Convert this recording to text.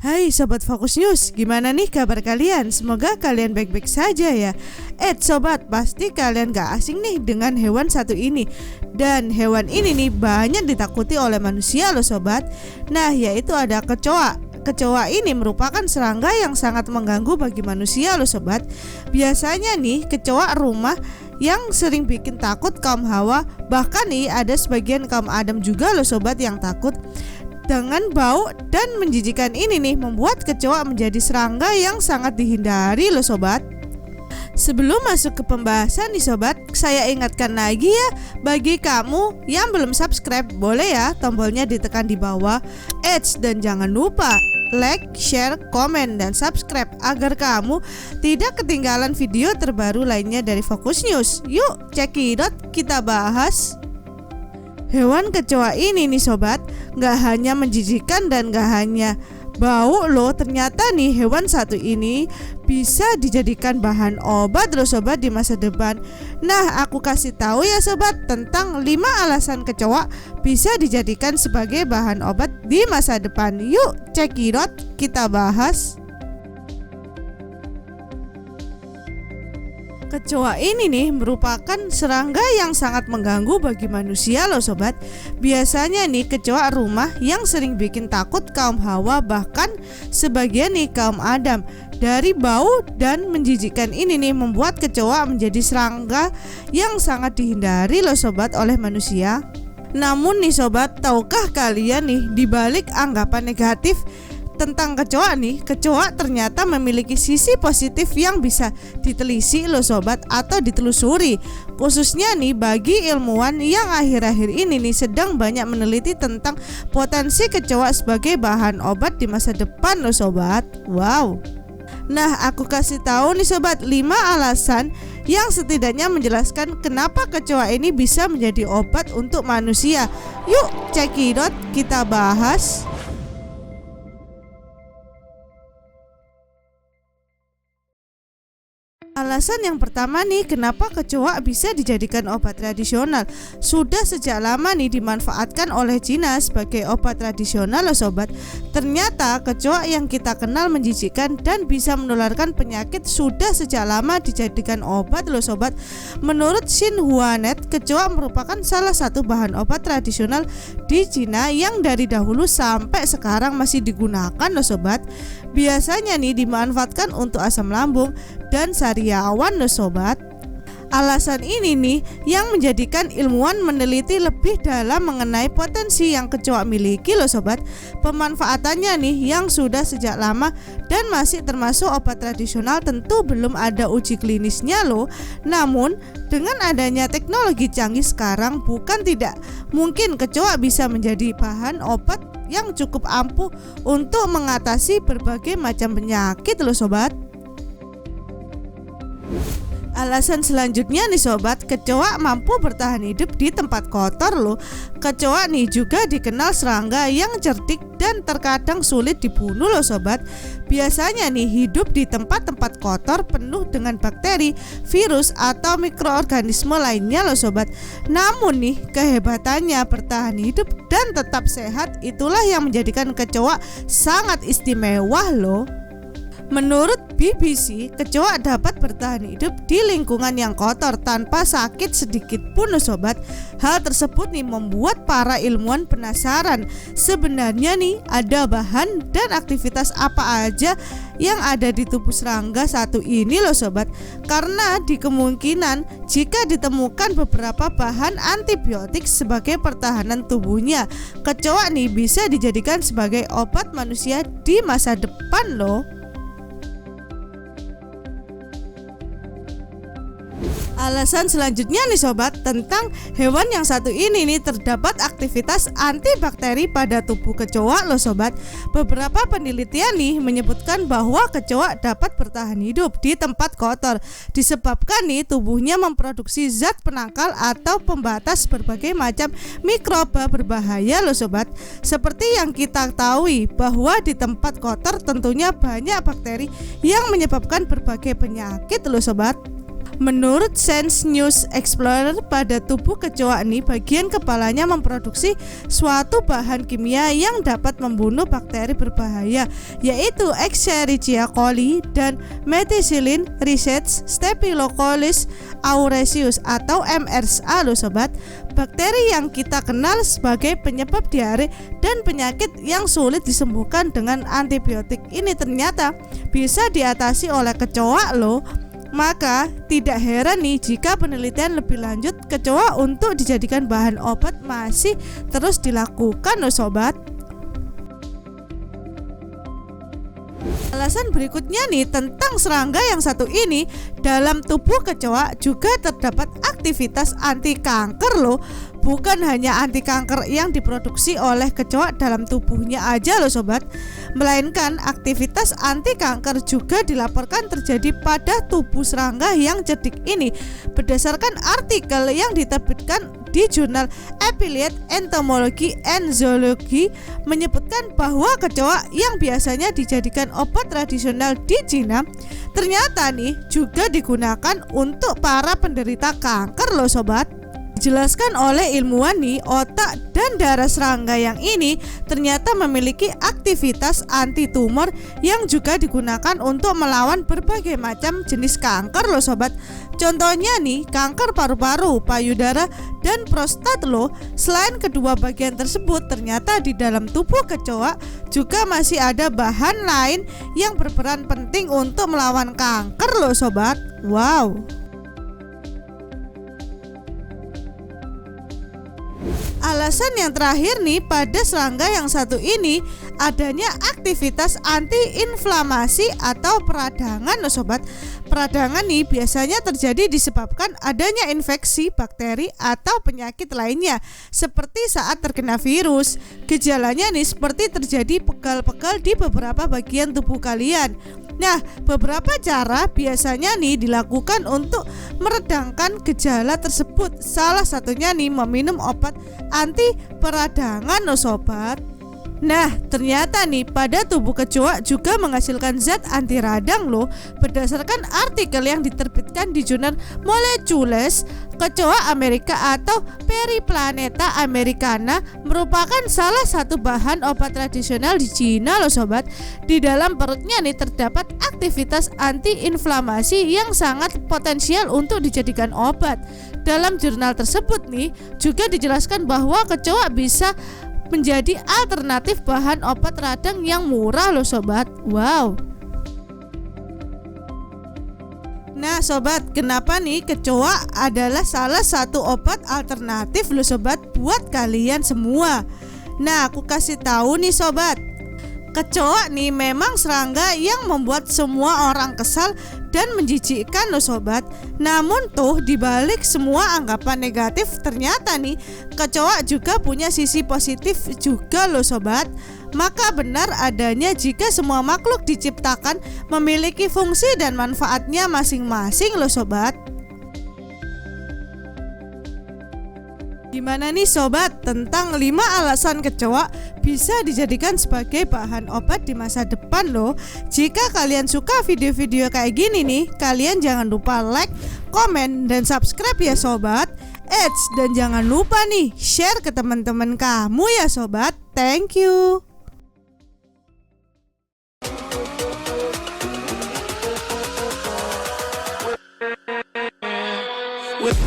Hai Sobat Fokus News, gimana nih kabar kalian? Semoga kalian baik-baik saja ya. Sobat, pasti kalian gak asing nih dengan hewan satu ini. Dan hewan ini nih banyak ditakuti oleh manusia loh sobat. Nah, yaitu ada kecoa. Kecoa ini merupakan serangga yang sangat mengganggu bagi manusia loh sobat. Biasanya nih kecoa rumah yang sering bikin takut kaum Hawa. Bahkan nih ada sebagian kaum Adam juga loh sobat yang takut. Dengan bau dan menjijikan ini nih membuat kecoa menjadi serangga yang sangat dihindari loh sobat. Sebelum masuk ke pembahasan nih sobat, saya ingatkan lagi ya, bagi kamu yang belum subscribe, boleh ya tombolnya ditekan di bawah. Dan jangan lupa like, share, komen, dan subscribe agar kamu tidak ketinggalan video terbaru lainnya dari Fokus News. Yuk cekidot, kita bahas. Hewan kecoa ini nih sobat, gak hanya menjijikan dan gak hanya bau loh, ternyata nih hewan satu ini bisa dijadikan bahan obat loh sobat di masa depan. Nah, aku kasih tahu ya sobat tentang 5 alasan kecoa bisa dijadikan sebagai bahan obat di masa depan. Yuk cekidot, kita bahas. Kecoa ini nih merupakan serangga yang sangat mengganggu bagi manusia loh sobat. Biasanya nih kecoa rumah yang sering bikin takut kaum Hawa, bahkan sebagian nih kaum Adam. Dari bau dan menjijikkan ini nih membuat kecoa menjadi serangga yang sangat dihindari loh sobat oleh manusia. Namun nih sobat, tahukah kalian nih dibalik anggapan negatif tentang kecoa nih, kecoa ternyata memiliki sisi positif yang bisa ditelisik loh sobat atau ditelusuri. Khususnya nih bagi ilmuwan yang akhir-akhir ini nih sedang banyak meneliti tentang potensi kecoa sebagai bahan obat di masa depan loh sobat. Wow. Nah, aku kasih tahu nih sobat 5 alasan yang setidaknya menjelaskan kenapa kecoa ini bisa menjadi obat untuk manusia. Yuk cekidot, kita bahas. Alasan yang pertama nih, kenapa kecoa bisa dijadikan obat tradisional. Sudah sejak lama nih dimanfaatkan oleh Cina sebagai obat tradisional loh sobat. Ternyata kecoa yang kita kenal menjijikkan dan bisa menularkan penyakit sudah sejak lama dijadikan obat loh sobat. Menurut Xinhua Net, kecoa merupakan salah satu bahan obat tradisional di Cina yang dari dahulu sampai sekarang masih digunakan loh sobat. Biasanya nih dimanfaatkan untuk asam lambung dan sariawan loh sobat. Alasan ini nih yang menjadikan ilmuwan meneliti lebih dalam mengenai potensi yang kecoa miliki loh sobat. Pemanfaatannya nih yang sudah sejak lama dan masih termasuk obat tradisional, tentu belum ada uji klinisnya loh. Namun dengan adanya teknologi canggih sekarang, bukan tidak mungkin kecoa bisa menjadi bahan obat yang cukup ampuh untuk mengatasi berbagai macam penyakit loh sobat. Alasan selanjutnya nih sobat, kecoa mampu bertahan hidup di tempat kotor loh. Kecoa nih juga dikenal serangga yang cerdik dan terkadang sulit dibunuh loh sobat. Biasanya nih hidup di tempat-tempat kotor penuh dengan bakteri, virus, atau mikroorganisme lainnya loh sobat. Namun nih kehebatannya bertahan hidup dan tetap sehat, itulah yang menjadikan kecoa sangat istimewa loh. Menurut BBC, kecoa dapat bertahan hidup di lingkungan yang kotor tanpa sakit sedikit pun loh sobat. Hal tersebut nih membuat para ilmuwan penasaran, sebenarnya nih ada bahan dan aktivitas apa aja yang ada di tubuh serangga satu ini loh sobat. Karena di kemungkinan jika ditemukan beberapa bahan antibiotik sebagai pertahanan tubuhnya, kecoa nih bisa dijadikan sebagai obat manusia di masa depan loh. Alasan selanjutnya nih sobat, tentang hewan yang satu ini nih terdapat aktivitas antibakteri pada tubuh kecoa loh sobat. Beberapa penelitian nih menyebutkan bahwa kecoa dapat bertahan hidup di tempat kotor disebabkan nih tubuhnya memproduksi zat penangkal atau pembatas berbagai macam mikroba berbahaya loh sobat. Seperti yang kita ketahui bahwa di tempat kotor tentunya banyak bakteri yang menyebabkan berbagai penyakit loh sobat. Menurut Science News Explorer, pada tubuh kecoa nih, bagian kepalanya memproduksi suatu bahan kimia yang dapat membunuh bakteri berbahaya, yaitu Escherichia coli dan Methicillin Ricets Staphylococcus aureus atau MRSA loh sobat. Bakteri yang kita kenal sebagai penyebab diare dan penyakit yang sulit disembuhkan dengan antibiotik ini ternyata bisa diatasi oleh kecoa loh. Maka tidak heran nih jika penelitian lebih lanjut kecoa untuk dijadikan bahan obat masih terus dilakukan loh sobat. Alasan berikutnya nih tentang serangga yang satu ini, dalam tubuh kecoa juga terdapat aktivitas anti kanker loh. Bukan hanya anti kanker yang diproduksi oleh kecoa dalam tubuhnya aja loh sobat, melainkan aktivitas anti kanker juga dilaporkan terjadi pada tubuh serangga yang cerdik ini. Berdasarkan artikel yang diterbitkan di jurnal Affiliate Entomology and Zoology menyebutkan bahwa kecoa yang biasanya dijadikan obat tradisional di Cina ternyata nih juga digunakan untuk para penderita kanker loh sobat. Dijelaskan oleh ilmuwan nih, otak dan darah serangga yang ini ternyata memiliki aktivitas anti tumor yang juga digunakan untuk melawan berbagai macam jenis kanker loh sobat. Contohnya nih, kanker paru-paru, payudara, dan prostat loh. Selain kedua bagian tersebut, ternyata di dalam tubuh kecoa juga masih ada bahan lain yang berperan penting untuk melawan kanker loh sobat. Wow. Alasan yang terakhir nih pada serangga yang satu ini, adanya aktivitas anti-inflamasi atau peradangan loh sobat. Peradangan nih biasanya terjadi disebabkan adanya infeksi, bakteri, atau penyakit lainnya seperti saat terkena virus. Gejalanya nih seperti terjadi pegal-pegal di beberapa bagian tubuh kalian. Nah, beberapa cara biasanya nih dilakukan untuk meredamkan gejala tersebut. Salah satunya nih meminum obat anti peradangan loh sobat. Nah, ternyata nih pada tubuh kecoa juga menghasilkan zat anti radang loh. Berdasarkan artikel yang diterbitkan di jurnal Molecules, kecoa Amerika atau Periplaneta americana merupakan salah satu bahan obat tradisional di Cina loh sobat. Di dalam perutnya nih terdapat aktivitas anti-inflamasi yang sangat potensial untuk dijadikan obat. Dalam jurnal tersebut nih juga dijelaskan bahwa kecoa bisa menjadi alternatif bahan obat radang yang murah loh sobat. Wow. Nah sobat, kenapa nih kecoa adalah salah satu obat alternatif loh sobat buat kalian semua? Nah, aku kasih tahu nih sobat. Kecoa nih memang serangga yang membuat semua orang kesal dan menjijikkan loh sobat. Namun tuh dibalik semua anggapan negatif, ternyata nih kecoa juga punya sisi positif juga loh sobat. Maka benar adanya jika semua makhluk diciptakan memiliki fungsi dan manfaatnya masing-masing loh sobat. Gimana nih sobat tentang 5 alasan kecoa bisa dijadikan sebagai bahan obat di masa depan loh. Jika kalian suka video-video kayak gini nih, kalian jangan lupa like, komen, dan subscribe ya sobat. Dan jangan lupa nih share ke teman-teman kamu ya sobat. Thank you. With